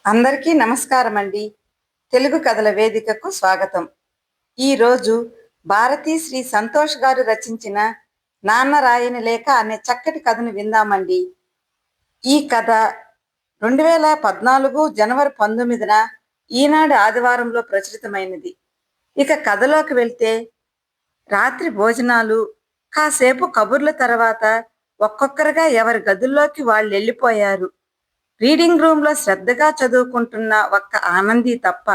అందరికీ నమస్కారం అండి. తెలుగు కథల వేదికకు స్వాగతం. ఈరోజు భారతీ శ్రీ సంతోష్ గారు రచించిన నాన్న రాయని లేఖ అనే చక్కటి కథను విందామండి. ఈ కథ 2014 జనవరి 19న ఈనాడు ఆదివారంలో ప్రచురితమైనది. ఇక కథలోకి వెళ్తే, రాత్రి భోజనాలు, కాసేపు కబుర్ల తర్వాత ఒక్కొక్కరుగా ఎవరి గదుల్లోకి వాళ్ళు వెళ్ళిపోయారు. రీడింగ్ రూమ్లో శ్రద్ధగా చదువుకుంటున్న ఒక్క ఆనంది తప్ప.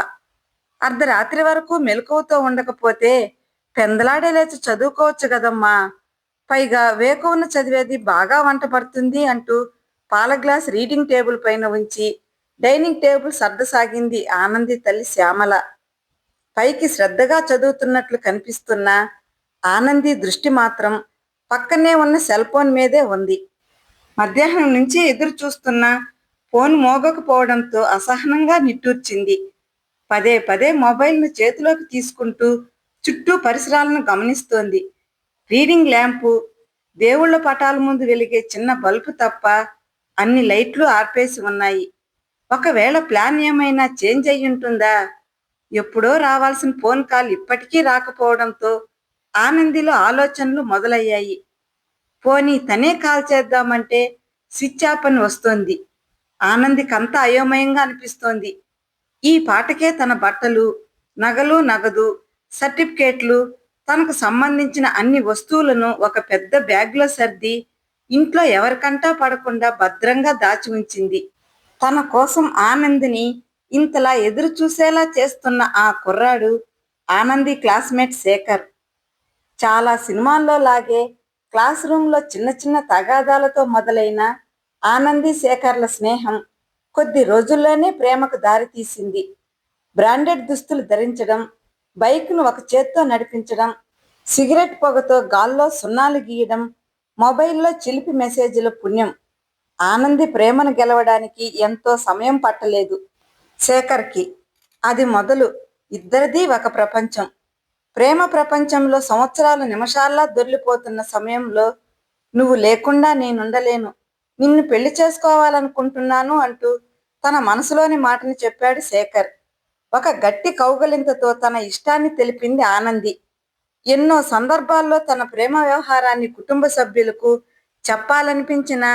అర్ధరాత్రి వరకు మెలకువతో ఉండకపోతే పెందలాడే లేచి చదువుకోవచ్చు కదమ్మా, పైగా వేకువన చదివేది బాగా వంట పడుతుంది అంటూ పాల గ్లాస్ రీడింగ్ టేబుల్ పైన ఉంచి డైనింగ్ టేబుల్ సర్దసాగింది ఆనంది తల్లి శ్యామల. పైకి శ్రద్ధగా చదువుతున్నట్లు కనిపిస్తున్న ఆనంది దృష్టి మాత్రం పక్కనే ఉన్న సెల్ ఫోన్ మీదే ఉంది. మధ్యాహ్నం నుంచి ఎదురు చూస్తున్న ఫోన్ మోగకపోవడంతో అసహనంగా నిట్టూర్చింది. పదే పదే మొబైల్ను చేతిలోకి తీసుకుంటూ చుట్టూ పరిసరాలను గమనిస్తోంది. రీడింగ్ ల్యాంపు, దేవుళ్ల పటాల ముందు వెలిగే చిన్న బల్బు తప్ప అన్ని లైట్లు ఆర్పేసి ఉన్నాయి. ఒకవేళ ప్లాన్ ఏమైనా చేంజ్ అయ్యుంటుందా? ఎప్పుడో రావాల్సిన ఫోన్ కాల్ ఇప్పటికీ రాకపోవడంతో ఆనందిలో ఆలోచనలు మొదలయ్యాయి. పోనీ తనే కాల్ చేద్దామంటే స్విచ్ ఆఫ్ అని వస్తోంది. ఆనందికంతా అయోమయంగా అనిపిస్తోంది. ఈ పాటకే తన బట్టలు, నగలు, నగదు, సర్టిఫికేట్లు, తనకు సంబంధించిన అన్ని వస్తువులను ఒక పెద్ద బ్యాగ్లో సర్ది ఇంట్లో ఎవరికంటా పడకుండా భద్రంగా దాచి ఉంచింది. తన కోసం ఆనందిని ఇంతలా ఎదురు చూసేలా చేస్తున్న ఆ కుర్రాడు ఆనంది క్లాస్మేట్ శేఖర్. చాలా సినిమాల్లో లాగే క్లాస్ రూమ్లో చిన్న చిన్న తగాదాలతో మొదలైన ఆనంది శేఖర్ల స్నేహం కొద్ది రోజుల్లోనే ప్రేమకు దారితీసింది. బ్రాండెడ్ దుస్తులు ధరించడం, బైక్ను ఒక చేత్తో నడిపించడం, సిగరెట్ పొగతో గాల్లో సున్నాలు గీయడం, మొబైల్లో చిలిపి మెసేజ్ల పుణ్యం. ఆనంది ప్రేమను గెలవడానికి ఎంతో సమయం పట్టలేదు శేఖర్కి. అది మొదలు ఇద్దరిది ఒక ప్రపంచం. ప్రేమ ప్రపంచంలో సంవత్సరాలు నిమిషాల్లా దొర్లిపోతున్న సమయంలో, నువ్వు లేకుండా నేనుండలేను, నిన్ను పెళ్లి చేసుకోవాలనుకుంటున్నాను అంటూ తన మనసులోని మాటని చెప్పాడు శేఖర్. ఒక గట్టి కౌగలింతతో తన ఇష్టాన్ని తెలిపింది ఆనంది. ఎన్నో సందర్భాల్లో తన ప్రేమ వ్యవహారాన్ని కుటుంబ సభ్యులకు చెప్పాలనిపించినా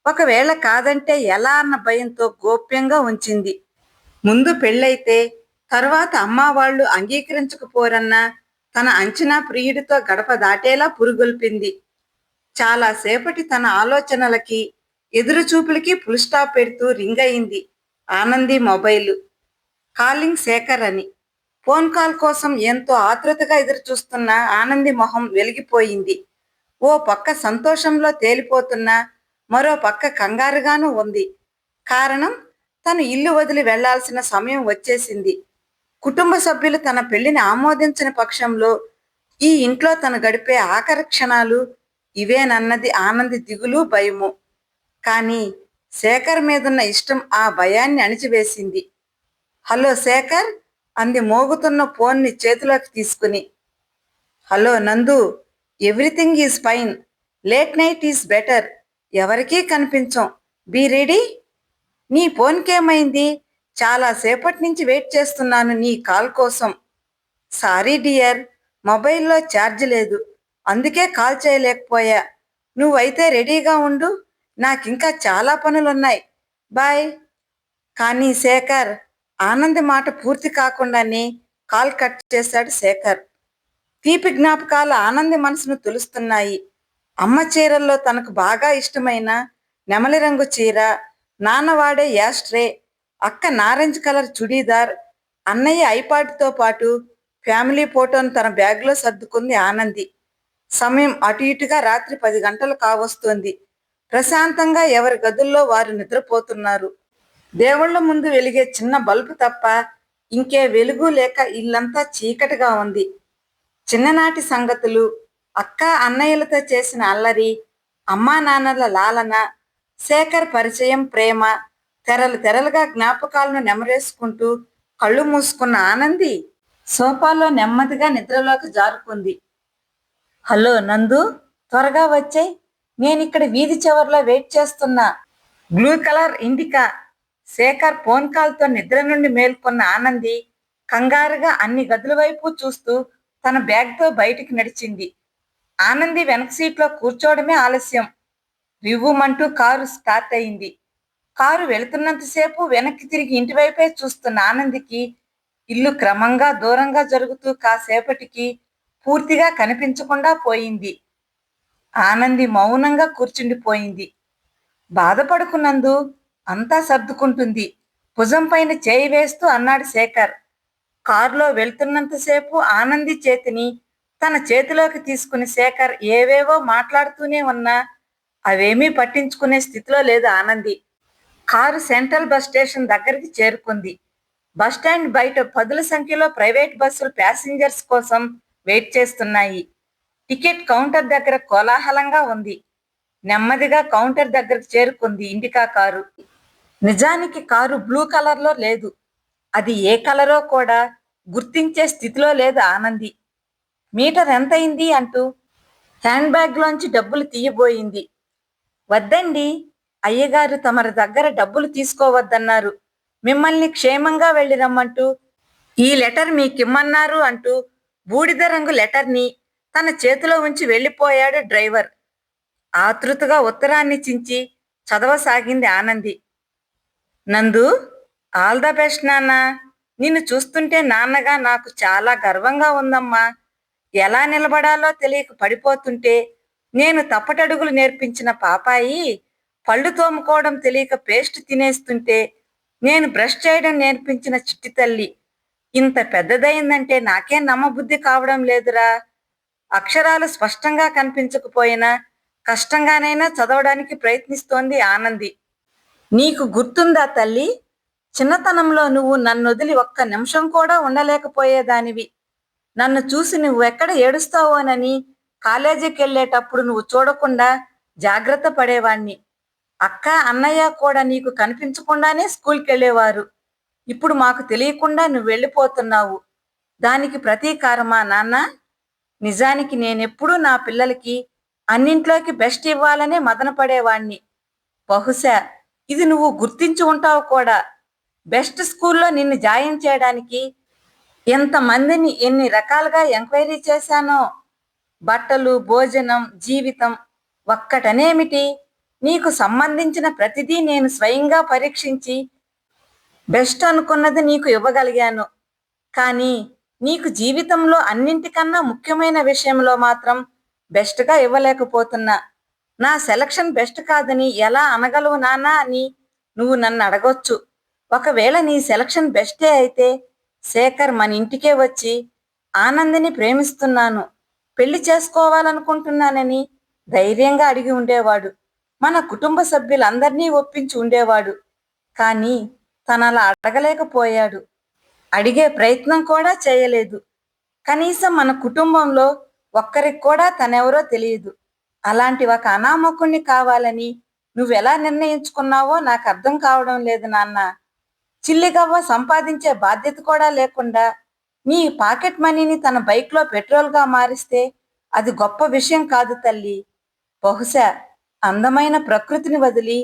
ఒకవేళ కాదంటే ఎలా అన్న భయంతో గోప్యంగా ఉంచింది. ముందు పెళ్ళైతే తర్వాత అమ్మా వాళ్ళు అంగీకరించకపోరన్న తన అంచనా ప్రియుడితో గడప దాటేలా పురుగొల్పింది. చాలాసేపటి తన ఆలోచనలకి, ఎదురుచూపులకి ఫుల్ స్టాప్ పెడుతూ రింగ్ అయింది ఆనంది మొబైలు. కాలింగ్ శేఖర్ అని. ఫోన్ కాల్ కోసం ఎంతో ఆతృతగా ఎదురుచూస్తున్న ఆనంది మొహం వెలిగిపోయింది. ఓ పక్క సంతోషంలో తేలిపోతున్నా మరో పక్క కంగారుగానూ ఉంది. కారణం, తను ఇల్లు వదిలి వెళ్లాల్సిన సమయం వచ్చేసింది. కుటుంబ సభ్యులు తన పెళ్లిని ఆమోదించని పక్షంలో ఈ ఇంట్లో తను గడిపే ఆఖరి క్షణాలు ఇవేనన్నది ఆనంది దిగులు, భయము. కానీ శేఖర్ మీదున్న ఇష్టం ఆ భయాన్ని అణిచివేసింది. హలో శేఖర్ అంది మోగుతున్న ఫోన్ని చేతిలోకి తీసుకుని. హలో నందు, everything is fine, late night is better, ఎవరికీ కనిపించం, బీ రెడీ. నీ ఫోన్కేమైంది? చాలాసేపటి నుంచి వెయిట్ చేస్తున్నాను నీ కాల్ కోసం. సారీ డియర్, మొబైల్లో ఛార్జ్ లేదు, అందుకే కాల్ చేయలేకపోయా. నువ్వైతే రెడీగా ఉండు, నాకింకా చాలా పనులున్నాయి, బాయ్. కానీ శేఖర్, ఆనంది మాట పూర్తి కాకుండానే కాల్ కట్ చేశాడు శేఖర్. తీపి జ్ఞాపకాలు ఆనంది మనసును తులుస్తున్నాయి. అమ్మ చీరల్లో తనకు బాగా ఇష్టమైన నెమలి రంగు చీర, నాన్న వాడే యాస్ట్రే, అక్క నారెంజ్ కలర్ చుడీదార్, అన్నయ్య ఐపాడ్తో పాటు ఫ్యామిలీ ఫోటోను తన బ్యాగ్లో సర్దుకుంది ఆనంది. సమయం అటు ఇటుగా రాత్రి 10 గంటలు కావస్తోంది. ప్రశాంతంగా ఎవరి గదుల్లో వారు నిద్రపోతున్నారు. దేవుళ్ల ముందు వెలిగే చిన్న బల్బు తప్ప ఇంకే వెలుగు లేక ఇల్లంతా చీకటిగా ఉంది. చిన్ననాటి సంగతులు, అక్క అన్నయ్యలతో చేసిన అల్లరి, అమ్మా నాన్నల లాలన, శేఖర్ పరిచయం, ప్రేమ తెరలు తెరలుగా జ్ఞాపకాలను నెమరేసుకుంటూ కళ్ళు మూసుకున్న ఆనంది సోఫాలో నెమ్మదిగా నిద్రలోకి జారుకుంది. హలో నందు, త్వరగా వచ్చేయ్, నేనిక్కడ వీధి చివర్లో వెయిట్ చేస్తున్నా. Blue colour Indica, Shekhar phone కాల్తో నిద్ర నుండి మేల్కొన్న ఆనంది కంగారుగా అన్ని గదుల వైపు చూస్తూ తన బ్యాగ్తో బయటికి నడిచింది. ఆనంది వెనక సీట్లో కూర్చోవడమే ఆలస్యం. రివ్వుమంటూ కారు స్టార్ట్ అయింది. కారు వెళుతున్నంతసేపు వెనక్కి తిరిగి ఇంటివైపే చూస్తున్న ఆనందికి ఇల్లు క్రమంగా దూరంగా జరుగుతూ కాసేపటికి పూర్తిగా కనిపించకుండా పోయింది. ఆనంది మౌనంగా కూర్చుండిపోయింది. బాధపడుకున్నందు అంతా సర్దుకుంటుంది. భుజం పైన చేయి వేస్తూ అన్నాడు శేఖర్. కారులో వెళ్తున్నంతసేపు ఆనంది చేతిని తన చేతిలోకి తీసుకుని శేఖర్ ఏవేవో మాట్లాడుతూనే ఉన్నా అవేమీ పట్టించుకునే స్థితిలో లేదు Anandi. Car central bus station దగ్గరికి చేరుకుంది. బస్టాండ్ బయట పదుల సంఖ్యలో ప్రైవేట్ బస్సులు ప్యాసింజర్స్ కోసం వెయిట్ చేస్తున్నాయి. టికెట్ కౌంటర్ దగ్గర కోలాహలంగా ఉంది. నెమ్మదిగా కౌంటర్ దగ్గరకు చేరుకుంది ఇండికా కారు. నిజానికి కారు బ్లూ కలర్లో లేదు. అది ఏ కలరో కూడా గుర్తించే స్థితిలో లేదు ఆనంది. మీటర్ ఎంతయింది అంటూ హ్యాండ్ బ్యాగ్లోంచి డబ్బులు తీయబోయింది. వద్దండి, అయ్యగారు తమరి దగ్గర డబ్బులు తీసుకోవద్దన్నారు. మిమ్మల్ని క్షేమంగా వెళ్ళి రమ్మంటూ ఈ లెటర్ మీకిమ్మన్నారు అంటూ బూడిద రంగు లెటర్ని తన చేతిలో ఉంచి వెళ్ళిపోయాడు డ్రైవర్. ఆతృతగా ఉత్తరాన్ని చించి చదవసాగింది ఆనంది. నందు, ఆల్ ద బెస్ట్ నాన్న. నిన్ను చూస్తుంటే నాన్నగా నాకు చాలా గర్వంగా ఉందమ్మా. ఎలా నిలబడాలో తెలియక పడిపోతుంటే నేను తప్పటడుగులు నేర్పించిన పాపాయి పళ్ళు తోముకోవడం తెలియక పేస్ట్ తినేస్తుంటే నేను బ్రష్ చేయడం నేర్పించిన చిట్టి తల్లి ఇంత పెద్దదయిందంటే నాకే నమ్మబుద్ధి కావడం లేదురా. అక్షరాలు స్పష్టంగా కనిపించకపోయినా కష్టంగానైనా చదవడానికి ప్రయత్నిస్తోంది ఆనంది. నీకు గుర్తుందా తల్లి? చిన్నతనంలో నువ్వు నన్నొదిలి ఒక్క నిమిషం కూడా ఉండలేకపోయేదానివి. నన్ను చూసి నువ్వు ఎక్కడ ఏడుస్తావోనని కాలేజీకి వెళ్ళేటప్పుడు నువ్వు చూడకుండా జాగ్రత్త పడేవాణ్ణి. అక్క, అన్నయ్య కూడా నీకు కనిపించకుండానే స్కూల్కి వెళ్ళేవారు. ఇప్పుడు మాకు తెలియకుండా నువ్వు వెళ్ళిపోతున్నావు. దానికి ప్రతీకారమా నాన్న? నిజానికి నేనెప్పుడూ నా పిల్లలకి అన్నింట్లోకి బెస్ట్ ఇవ్వాలనే మదన పడేవాణ్ణి. బహుశా ఇది నువ్వు గుర్తించి ఉంటావు కూడా. బెస్ట్ స్కూల్లో నిన్ను జాయిన్ చేయడానికి ఎంతమందిని ఎన్ని రకాలుగా ఎంక్వైరీ చేశానో. బట్టలు, భోజనం, జీవితం ఒక్కటనేమిటి, నీకు సంబంధించిన ప్రతిదీ నేను స్వయంగా పరీక్షించి బెస్ట్ అనుకున్నది నీకు ఇవ్వగలిగాను. కానీ నీకు జీవితంలో అన్నింటికన్నా ముఖ్యమైన విషయంలో మాత్రం బెస్ట్గా ఇవ్వలేకపోతున్నా. నా సెలక్షన్ బెస్ట్ కాదని ఎలా అనగలవు నాన్నా అని నువ్వు నన్ను అడగొచ్చు. ఒకవేళ నీ సెలక్షన్ బెస్టే అయితే శేఖర్ మన ఇంటికే వచ్చి ఆనందిని ప్రేమిస్తున్నాను, పెళ్లి చేసుకోవాలనుకుంటున్నానని ధైర్యంగా అడిగి ఉండేవాడు. మన కుటుంబ సభ్యులందరినీ ఒప్పించి ఉండేవాడు. కానీ తనలా అడగలేకపోయాడు. అడిగే ప్రయత్నం కూడా చేయలేదు. కనీసం మన కుటుంబంలో ఒక్కరికి కూడా తనెవరో తెలియదు. అలాంటి ఒక అనామకుణ్ణి కావాలని నువ్వెలా నిర్ణయించుకున్నావో నాకు అర్థం కావడం లేదు నాన్న. చిల్లిగవ్వ సంపాదించే బాధ్యత కూడా లేకుండా నీ పాకెట్ మనీని తన బైక్లో పెట్రోల్గా మారిస్తే అది గొప్ప విషయం కాదు తల్లి. బహుశా అందమైన ప్రకృతిని వదిలి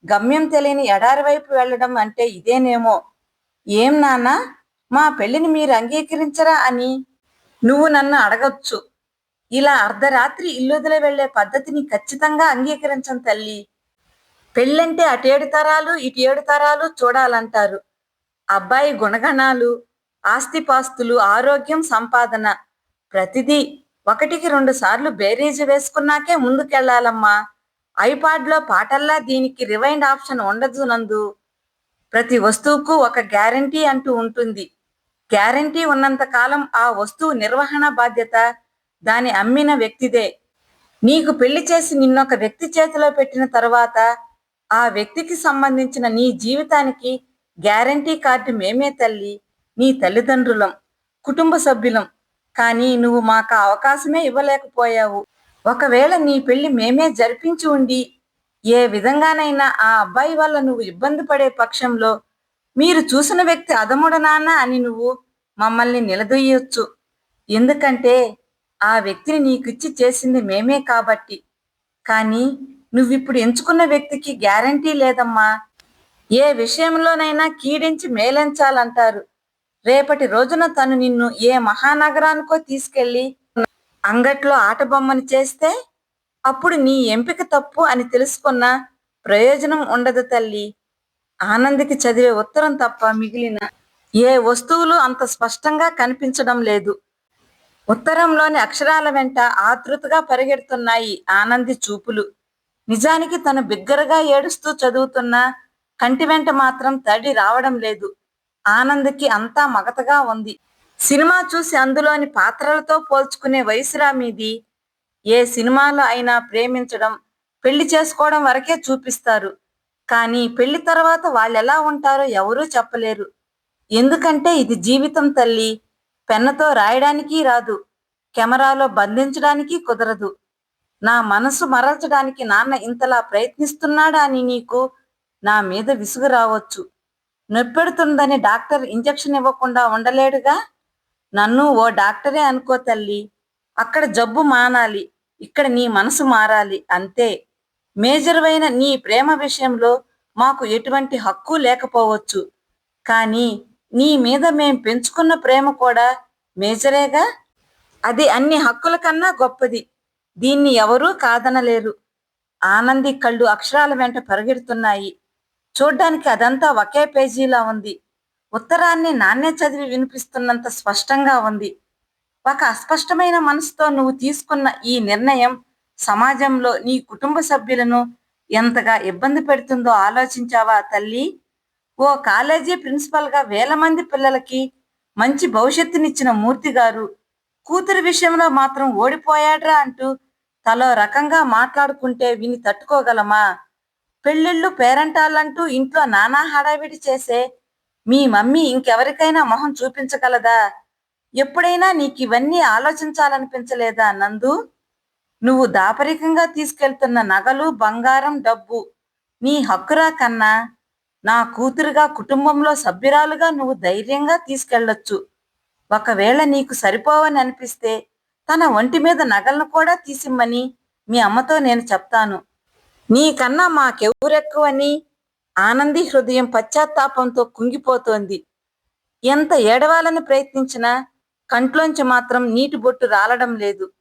గమ్యం తెలియని ఎడారి వైపు వెళ్ళడం అంటే ఇదేనేమో. ఏం నాన్నా, మా పెళ్లిని మీరు అంగీకరించరా అని నువ్వు నన్ను అడగొచ్చు. ఇలా అర్ధరాత్రి ఇల్లుదిలి వెళ్లే పద్ధతిని ఖచ్చితంగా అంగీకరించను తల్లి. పెళ్ళంటే అటేడు తరాలు ఇటేడు తరాలు చూడాలంటారు. అబ్బాయి గుణగణాలు, ఆస్తిపాస్తులు, ఆరోగ్యం, సంపాదన ప్రతిదీ ఒకటికి 2 సార్లు బేరీజు వేసుకున్నాకే ముందుకెళ్లాలమ్మా. ఐపాడ్లో పాటల్లా దీనికి రివైండ్ ఆప్షన్ ఉండదు నందు. ప్రతి వస్తువుకు ఒక గ్యారంటీ అంటూ ఉంటుంది. గ్యారంటీ ఉన్నంత కాలం ఆ వస్తువు నిర్వహణ బాధ్యత దాని అమ్మిన వ్యక్తిదే. నీకు పెళ్లి చేసి నిన్నొక వ్యక్తి చేతిలో పెట్టిన తర్వాత ఆ వ్యక్తికి సంబంధించిన నీ జీవితానికి గ్యారంటీ కార్డు మేమే తల్లి, నీ తల్లిదండ్రులం, కుటుంబ సభ్యులం. కానీ నువ్వు మాకు ఆ అవకాశమే ఇవ్వలేకపోయావు. ఒకవేళ నీ పెళ్లి మేమే జరిపించి ఉండి ఏ విధంగానైనా ఆ అబ్బాయి వల్ల నువ్వు ఇబ్బంది పడే పక్షంలో మీరు చూసిన వ్యక్తి అదముడు నాన్న అని నువ్వు మమ్మల్ని నిలదీయొచ్చు. ఎందుకంటే ఆ వ్యక్తిని నీకిచ్చి చేసింది మేమే కాబట్టి. కానీ నువ్విప్పుడు ఎంచుకున్న వ్యక్తికి గ్యారంటీ లేదమ్మా. ఏ విషయంలోనైనా కీడించి మేలెంచాలంటారు. రేపటి రోజున తను నిన్ను ఏ మహానగరానికో తీసుకెళ్లి అంగట్లో ఆటబొమ్మని చేస్తే అప్పుడు నీ ఎంపిక తప్పు అని తెలుసుకున్న ప్రయోజనం ఉండదు తల్లి. ఆనందికి చదివే ఉత్తరం తప్ప మిగిలిన ఏ వస్తువులు అంత స్పష్టంగా కనిపించడం లేదు. ఉత్తరంలోని అక్షరాల వెంట ఆతృతగా పరిగెడుతున్నాయి ఆనంది చూపులు. నిజానికి తను బిగ్గరగా ఏడుస్తూ చదువుతున్న కంటి వెంట మాత్రం తడి రావడం లేదు. ఆనంద్కి అంతా మగతగా ఉంది. సినిమా చూసి అందులోని పాత్రలతో పోల్చుకునే వయసురా మీది. ఏ సినిమాలో అయినా ప్రేమించడం, పెళ్లి చేసుకోవడం వరకే చూపిస్తారు. కానీ పెళ్లి తర్వాత వాళ్ళెలా ఉంటారో ఎవరూ చెప్పలేరు. ఎందుకంటే ఇది జీవితం తల్లి. పెన్నుతో రాయడానికి రాదు, కెమెరాలో బంధించడానికి కుదరదు. నా మనసు మరల్చడానికి నాన్న ఇంతలా ప్రయత్నిస్తున్నాడా అని నీకు నా మీద విసుగు రావచ్చు. నొప్పెడుతుందని డాక్టర్ ఇంజెక్షన్ ఇవ్వకుండా ఉండలేడుగా. నన్ను ఓ డాక్టరే అనుకో తల్లి. అక్కడ జబ్బు మానాలి, ఇక్కడ నీ మనసు మారాలి అంతే. మేజరువైన నీ ప్రేమ విషయంలో మాకు ఎటువంటి హక్కు లేకపోవచ్చు. కానీ నీ మీద మేం పెంచుకున్న ప్రేమ కూడా మేజరేగా. అది అన్ని హక్కుల కన్నా గొప్పది. దీన్ని ఎవరూ కాదనలేరు. ఆనంది కళ్ళు అక్షరాల వెంట పరిగెడుతున్నాయి. చూడ్డానికి అదంతా ఒకే పేజీలా ఉంది. ఉత్తరాన్ని నాన్నే చదివి వినిపిస్తున్నంత స్పష్టంగా ఉంది. ఒక అస్పష్టమైన మనసుతో నువ్వు తీసుకున్న ఈ నిర్ణయం సమాజంలో నీ కుటుంబ సభ్యులను ఎంతగా ఇబ్బంది పెడుతుందో ఆలోచించావా తల్లి? ఓ కాలేజీ ప్రిన్సిపల్గా వేల మంది పిల్లలకి మంచి భవిష్యత్తునిచ్చిన మూర్తి గారు కూతురి విషయంలో మాత్రం ఓడిపోయాడ్రా అంటూ తలో రకంగా మాట్లాడుకుంటే విని తట్టుకోగలమా? పెళ్ళిళ్ళు పేరంటాలంటూ ఇంట్లో నానా హడావిడి చేసే మీ మమ్మీ ఇంకెవరికైనా మొహం చూపించగలదా? ఎప్పుడైనా నీకివన్నీ ఆలోచించాలనిపించలేదా నందు? నువ్వు దాపరికంగా తీసుకెళ్తున్న నగలు, బంగారం, డబ్బు నీ హక్కురా కన్నా. నా కూతురుగా, కుటుంబంలో సభ్యురాలుగా నువ్వు ధైర్యంగా తీసుకెళ్లొచ్చు. ఒకవేళ నీకు సరిపోవని అనిపిస్తే తన ఒంటి మీద నగలను కూడా తీసిమ్మని మీ అమ్మతో నేను చెప్తాను. నీకన్నా మాకెవరెక్కువని? ఆనంది హృదయం పశ్చాత్తాపంతో కుంగిపోతోంది. ఎంత ఏడవాలని ప్రయత్నించినా కంట్లోంచి మాత్రం నీటి బొట్టు రాలడం లేదు.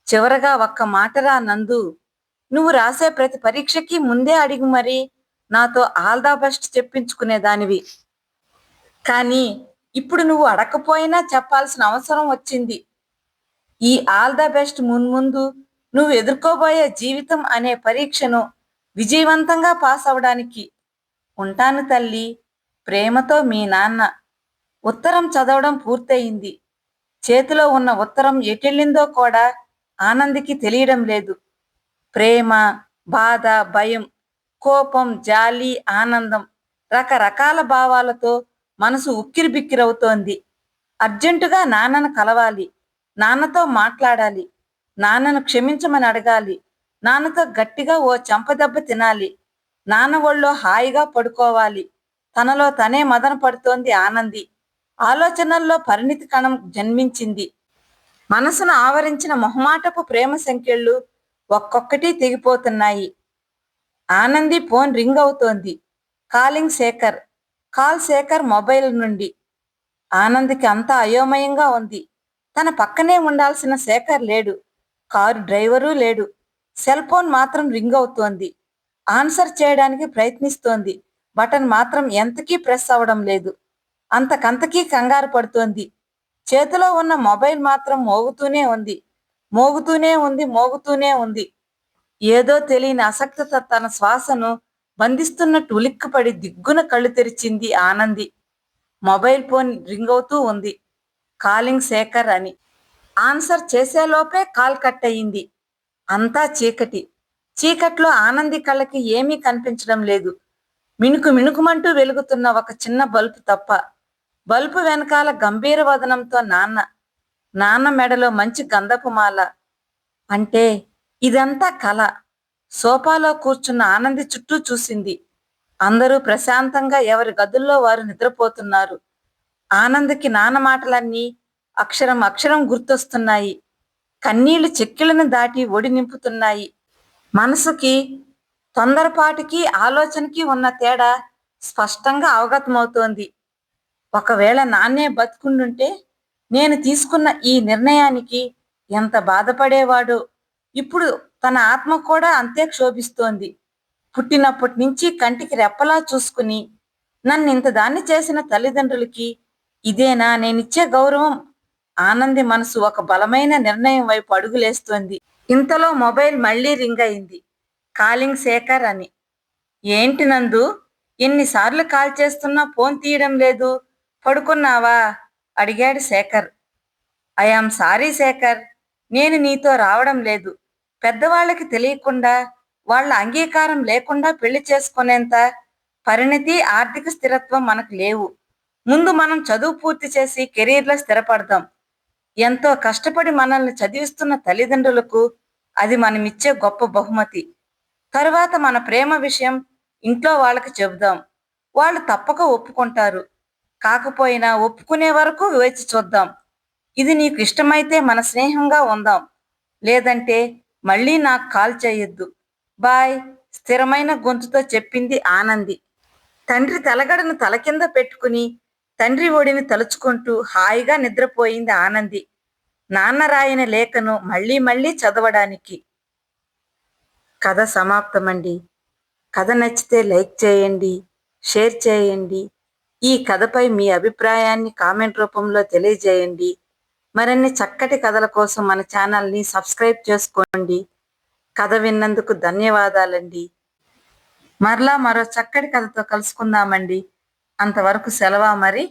చివరగా ఒక్క మాటరా నందు. నువ్వు రాసే ప్రతి పరీక్షకి ముందే అడిగి మరీ నాతో ఆల్ ద బెస్ట్ చెప్పించుకునేదానివి. కానీ ఇప్పుడు నువ్వు అడగకపోయినా చెప్పాల్సిన అవసరం వచ్చింది. ఈ ఆల్ ద బెస్ట్ మున్ముందు నువ్వు ఎదుర్కోబోయే జీవితం అనే పరీక్షను విజయవంతంగా పాస్ అవడానికి. ఉంటాను తల్లి. ప్రేమతో మీ నాన్న. ఉత్తరం చదవడం పూర్తయింది. చేతిలో ఉన్న ఉత్తరం ఎటెళ్ళిందో కూడా ఆనందికి తెలియడం లేదు. ప్రేమ, బాధ, భయం, కోపం, జాలి, ఆనందం రకరకాల భావాలతో మనసు ఉక్కిరిబిక్కిరవుతోంది. అర్జెంటుగా నాన్నను కలవాలి, నాన్నతో మాట్లాడాలి, నాన్నను క్షమించమని అడగాలి, నాన్నతో గట్టిగా ఓ చెంపదెబ్బ తినాలి, నాన్న ఒళ్ళో హాయిగా పడుకోవాలి. తనలో తనే మదన పడుతోంది ఆనంది. ఆలోచనల్లో పరిణితి కణం జన్మించింది. మనసును ఆవరించిన మొహమాటపు ప్రేమ సంకెళ్ళు ఒక్కొక్కటి తెగిపోతున్నాయి. ఆనంది ఫోన్ రింగ్ అవుతోంది. Calling Shekhar. Call Shekhar mobile నుండి. ఆనంద్కి అంతా అయోమయంగా ఉంది. తన పక్కనే ఉండాల్సిన శేఖర్ లేడు. కారు డ్రైవరు లేడు. సెల్ ఫోన్ మాత్రం రింగ్ అవుతోంది. ఆన్సర్ చేయడానికి ప్రయత్నిస్తోంది. బటన్ మాత్రం ఎంతకీ ప్రెస్ అవడం లేదు. అంతకంతకీ కంగారు పడుతోంది. చేతిలో ఉన్న మొబైల్ మాత్రం మోగుతూనే ఉంది. మోగుతూనే ఉంది. ఏదో తెలియని అసక్తత తన శ్వాసను బంధిస్తున్నట్టు ఉలిక్కిపడి దిగ్గున కళ్ళు తెరిచింది ఆనంది. మొబైల్ ఫోన్ రింగ్ అవుతూ ఉంది. కాలింగ్ శేఖర్ అని. ఆన్సర్ చేసేలోపే కాల్ కట్ అయింది. అంతా చీకటి. చీకట్లో ఆనంది కళ్ళకి ఏమీ కనిపించడం లేదు. మిణుకు మిణుకుమంటూ వెలుగుతున్న ఒక చిన్న బల్బు తప్ప. బల్బు వెనకాల గంభీర వదనంతో నాన్న. నాన్న మెడలో మంచి గంధపు మాల. అంటే ఇదంతా కల. సోఫాలో కూర్చున్న ఆనంది చుట్టూ చూసింది. అందరూ ప్రశాంతంగా ఎవరి గదుల్లో వారు నిద్రపోతున్నారు. ఆనంద్కి నాన్న మాటలన్నీ అక్షరం అక్షరం గుర్తొస్తున్నాయి. కన్నీళ్లు చెక్కిళ్ళను దాటి ఒడి నింపుతున్నాయి. మనసుకి, తొందరపాటుకి, ఆలోచనకి ఉన్న తేడా స్పష్టంగా అవగతమవుతోంది. ఒకవేళ నాన్నే బతికుండుంటే నేను తీసుకున్న ఈ నిర్ణయానికి ఎంత బాధపడేవాడో. ఇప్పుడు తన ఆత్మ కూడా అంతే క్షోభిస్తోంది. పుట్టినప్పటి నుంచి కంటికి రెప్పలా చూసుకుని నన్నింత దాన్ని చేసిన తల్లిదండ్రులకి ఇదేనా నేనిచ్చే గౌరవం? ఆనంది మనసు ఒక బలమైన నిర్ణయం వైపు అడుగులేస్తోంది. ఇంతలో మొబైల్ మళ్ళీ రింగ్ అయింది. కాలింగ్ శేఖర్ అని. ఏంటి నందు, ఎన్నిసార్లు కాల్ చేస్తున్నా ఫోన్ తీయడం లేదు, పడుకున్నావా? అడిగాడు శేఖర్. ఐఆమ్ సారీ శేఖర్, నేను నీతో రావడం లేదు. పెద్దవాళ్ళకి తెలియకుండా, వాళ్ళ అంగీకారం లేకుండా పెళ్లి చేసుకునేంత పరిణతి, ఆర్థిక స్థిరత్వం మనకు లేవు. ముందు మనం చదువు పూర్తి చేసి కెరీర్లో స్థిరపడదాం. ఎంతో కష్టపడి మనల్ని చదివిస్తున్న తల్లిదండ్రులకు అది మనమిచ్చే గొప్ప బహుమతి. తరువాత మన ప్రేమ విషయం ఇంట్లో వాళ్ళకి చెబుదాం. వాళ్ళు తప్పక ఒప్పుకుంటారు. కాకపోయినా ఒప్పుకునే వరకు వేచి చూద్దాం. ఇది నీకు ఇష్టమైతే మన స్నేహంగా ఉందాం. లేదంటే మళ్ళీ నాకు కాల్ చేయొద్దు. బాయ్, స్థిరమైన గొంతుతో చెప్పింది ఆనంది. తండ్రి తలగడను తల కింద పెట్టుకుని తండ్రి ఒడిని తలుచుకుంటూ హాయిగా నిద్రపోయింది ఆనంది. నాన్న రాయని లేఖను మళ్ళీ మళ్ళీ చదవడానికి. కథ సమాప్తమండి. కథ నచ్చితే లైక్ చేయండి, షేర్ చేయండి. ఈ కథపై మీ అభిప్రాయాన్ని కామెంట్ రూపంలో తెలియజేయండి. మరిన్ని చక్కటి కథల కోసం మన ఛానల్ని సబ్స్క్రైబ్ చేసుకోండి. కథ విన్నందుకు ధన్యవాదాలండి. మరలా మరో చక్కటి కథతో కలుసుకుందామండి. అంతవరకు సెలవా మరి.